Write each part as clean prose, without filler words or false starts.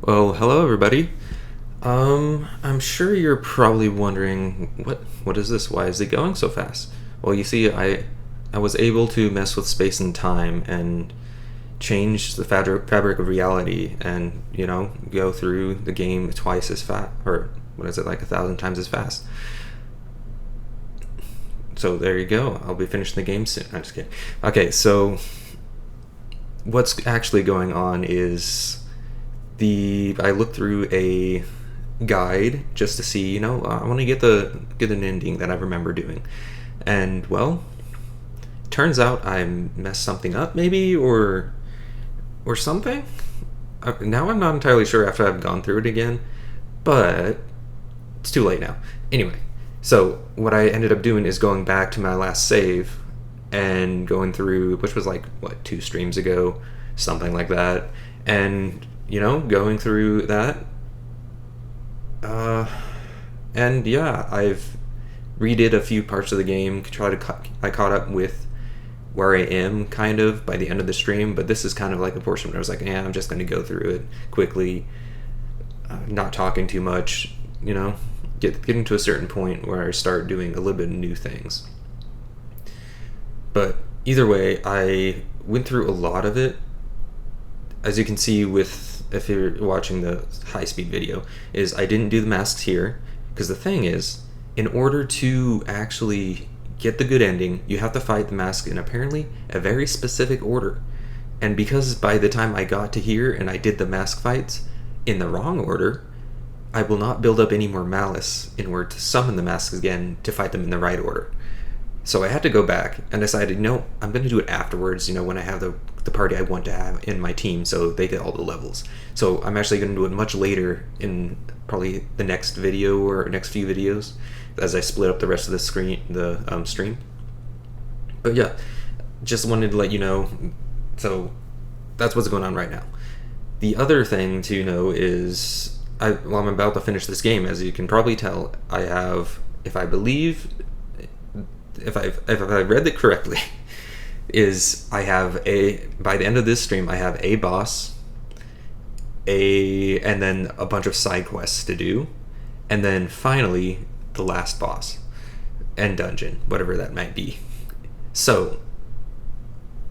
Well, hello everybody. I'm sure you're probably wondering what is this? Why is it going so fast? Well, you see, I was able to mess with space and time and change the fabric of reality, and go through the game twice as fast, or what is it, like 1,000 times as fast. So there you go. I'll be finishing the game soon. I'm just kidding. Okay, so what's actually going on is the I looked through a guide just to see, I want to get an ending that I remember doing, and well, turns out I messed something up, maybe, or something. Now I'm not entirely sure after I've gone through it again, but it's too late now. Anyway, so what I ended up doing is going back to my last save and going through, which was like what, 2 streams ago, something like that, and going through that. Uh, and yeah, I've redid a few parts of the game. I caught up with where I am kind of by the end of the stream, but this is kind of like a portion where I was like, yeah, I'm just going to go through it quickly, not talking too much. Getting to a certain point where I start doing a little bit of new things. But either way, I went through a lot of it. As you can see, if you're watching the high-speed video, is I didn't do the masks here, because the thing is, in order to actually get the good ending, you have to fight the mask in apparently a very specific order. And because by the time I got to here and I did the mask fights in the wrong order, I will not build up any more malice in order to summon the masks again to fight them in the right order. So I had to go back and decided, no, I'm going to do it afterwards, when I have the party I want to have in my team, so they get all the levels. So I'm actually going to do it much later in probably the next video or next few videos as I split up the rest of the stream. But yeah, just wanted to let you know. So that's what's going on right now. The other thing to know is, I'm about to finish this game. As you can probably tell, I have, if I read it correctly, is I have by the end of this stream, I have a boss, and then a bunch of side quests to do, and then finally the last boss and dungeon, whatever that might be. So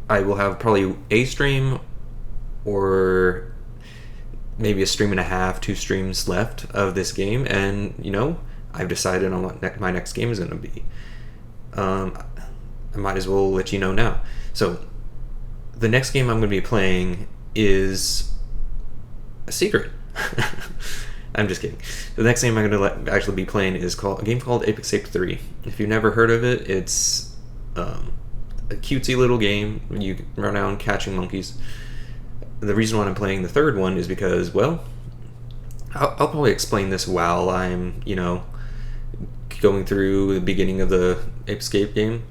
I will have probably a stream, or maybe a stream and a half, 2 streams left of this game, and I've decided on what my next game is going to be. I might as well let you know now. So the next game I'm going to be playing is a secret. I'm just kidding. The next game I'm going to actually be playing is a game called Ape Escape 3. If you've never heard of it, it's a cutesy little game. You run around catching monkeys. The reason why I'm playing the third one is because, well, I'll probably explain this while I'm, going through the beginning of the Ape Escape game.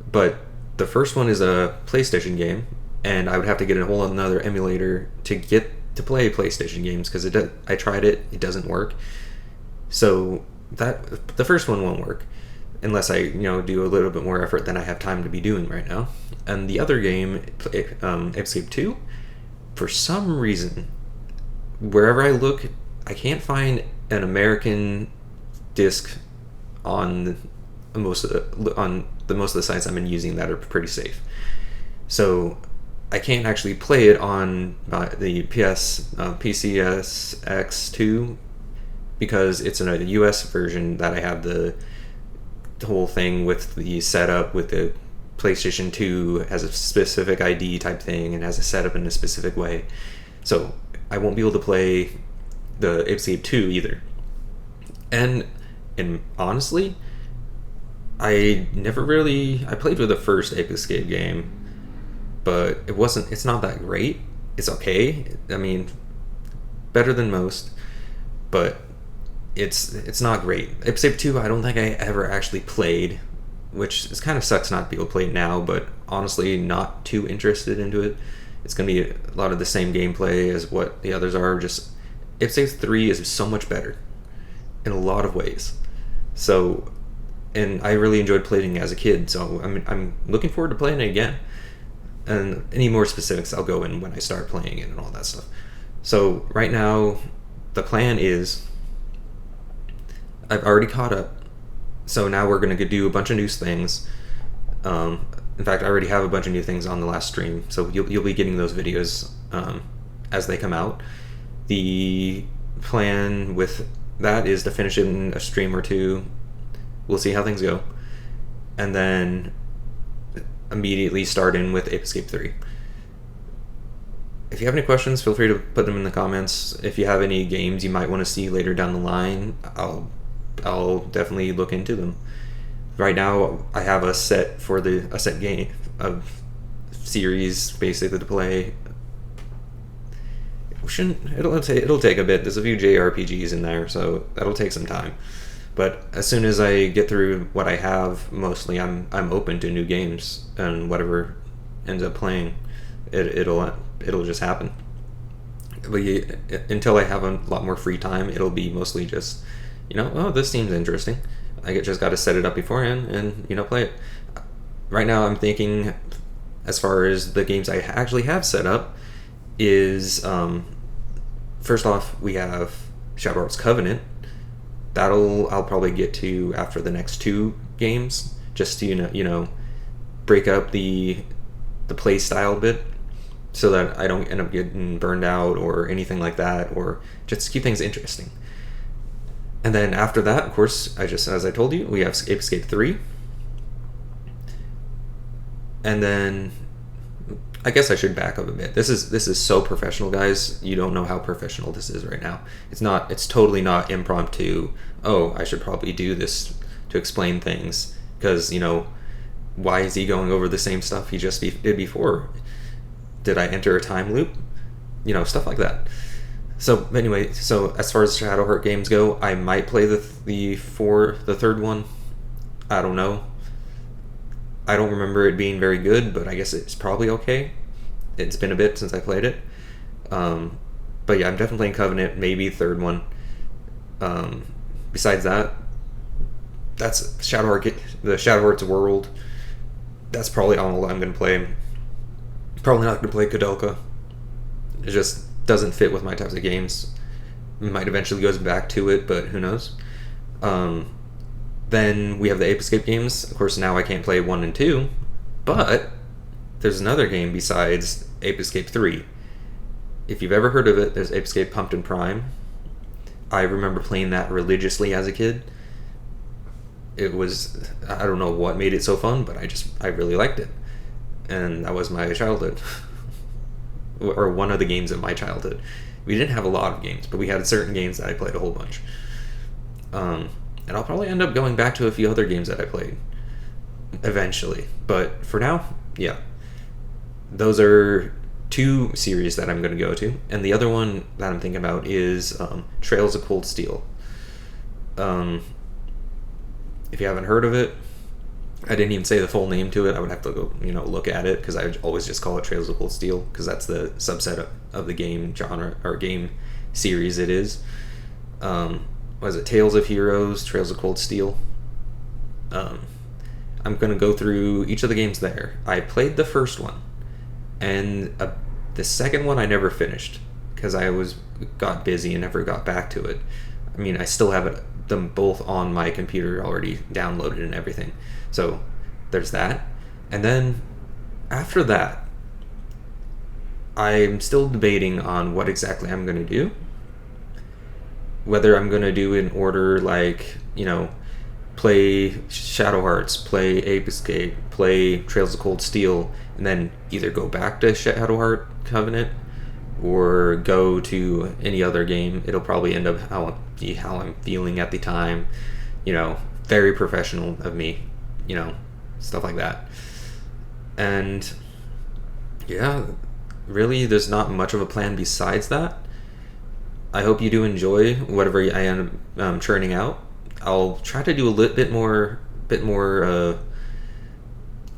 But the first one is a PlayStation game, and I would have to get a whole another emulator to get to play PlayStation games, because I tried it doesn't work. So the first one won't work unless I do a little bit more effort than I have time to be doing right now. And the other game, Ape Escape 2, for some reason, wherever I look, I can't find an American disc on most of the sites I've been using that are pretty safe. So I can't actually play it on the PCSX2, because it's a US version that I have the whole thing with the setup with the PlayStation 2 has a specific ID type thing and has a setup in a specific way. So I won't be able to play the Ape Escape 2 either. And honestly, I played with the first Ape Escape game, but it's not that great. It's okay. I mean, better than most, but it's not great. Ape Escape 2, I don't think I ever actually played, which is kind of sucks not to be able to play it now, but honestly, not too interested into it. It's going to be a lot of the same gameplay as what the others are, just Ape Escape 3 is so much better in a lot of ways. So, and I really enjoyed playing it as a kid, so I'm looking forward to playing it again. And any more specifics I'll go in when I start playing it and all that stuff. So right now, the plan is I've already caught up. So now we're going to do a bunch of new things. In fact, I already have a bunch of new things on the last stream, so you'll be getting those videos as they come out. The plan with that is to finish it in a stream or two. We'll see how things go, and then immediately start in with Ape Escape 3. If you have any questions, feel free to put them in the comments. If you have any games you might want to see later down the line, I'll definitely look into them. Right now, I have a set game of series basically to play. It'll take a bit. There's a few JRPGs in there, so that'll take some time. But as soon as I get through what I have, mostly I'm open to new games, and whatever ends up playing, it'll just happen. But until I have a lot more free time, it'll be mostly just, oh, this seems interesting. I just got to set it up beforehand and play it. Right now, I'm thinking, as far as the games I actually have set up, is first off we have Shadow Hearts Covenant. I'll probably get to after the next 2 games, just to break up the play style bit, so that I don't end up getting burned out or anything like that, or just keep things interesting. And then after that, of course, as I told you, we have Ape Escape 3. And then I guess I should back up a bit. This is so professional, guys. You don't know how professional this is right now. It's totally not impromptu. Oh, I should probably do this to explain things, because why is he going over the same stuff he just did before? Did I enter a time loop? Stuff like that. So anyway, as far as Shadow Heart games go, I might play the third one. I don't know. I don't remember it being very good, but I guess it's probably okay. It's been a bit since I played it. But yeah, I'm definitely playing Covenant, maybe third one. Besides that, that's the Shadow Hearts world. That's probably all I'm going to play. Probably not going to play Kudelka. It just doesn't fit with my types of games. Might eventually goes back to it, but who knows. Then we have the Ape Escape games. Of course, now I can't play 1 and 2, but there's another game besides Ape Escape 3. If you've ever heard of it, there's Ape Escape Pumpkin Prime. I remember playing that religiously as a kid. It was, I don't know what made it so fun, but I really liked it. And that was my childhood. Or one of the games of my childhood. We didn't have a lot of games, but we had certain games that I played a whole bunch. And I'll probably end up going back to a few other games that I played eventually. But for now, yeah. Those are 2 series that I'm going to go to. And the other one that I'm thinking about is Trails of Cold Steel. If you haven't heard of it, I didn't even say the full name to it. I would have to go, look at it, because I would always just call it Trails of Cold Steel, because that's the subset of the game genre or game series it is. What is it? Tales of Heroes, Trails of Cold Steel. I'm going to go through each of the games there. I played the first one, and the second one I never finished, because I got busy and never got back to it. I mean, I still have them both on my computer already downloaded and everything. So there's that. And then after that, I'm still debating on what exactly I'm going to do. Whether I'm going to do in order, like, play Shadow Hearts, play Ape Escape, play Trails of Cold Steel, and then either go back to Shadow Heart Covenant or go to any other game. It'll probably end up how I'm feeling at the time. Very professional of me, stuff like that. And yeah, really, there's not much of a plan besides that. I hope you do enjoy whatever I end up churning out. I'll try to do a little bit more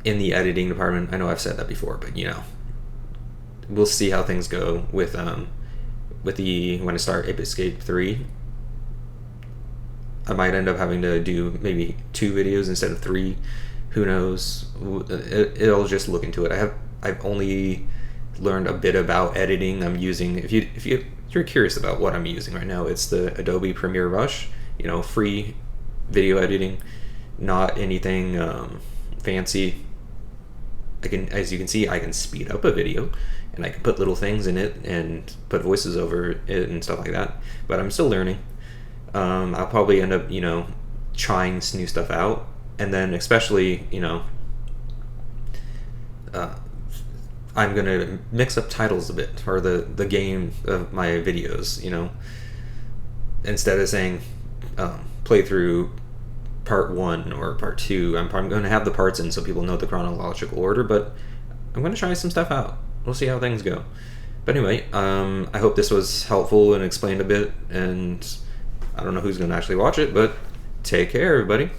in the editing department. I know I've said that before, but we'll see how things go with when I start Ape Escape 3. I might end up having to do maybe 2 videos instead of 3. Who knows? It'll just look into it. I've only learned a bit about editing. I'm using, if you you're curious about what I'm using right now, it's the Adobe Premiere Rush, free video editing, not anything fancy. As you can see, I can speed up a video, and I can put little things in it and put voices over it and stuff like that. But I'm still learning. I'll probably end up, trying this new stuff out, and then especially, I'm gonna mix up titles a bit for the game of my videos. Instead of saying play through part 1 or part 2, I'm going to have the parts in so people know the chronological order, but I'm going to try some stuff out. We'll see how things go. But anyway, I hope this was helpful and explained a bit, and I don't know who's going to actually watch it, but take care, everybody.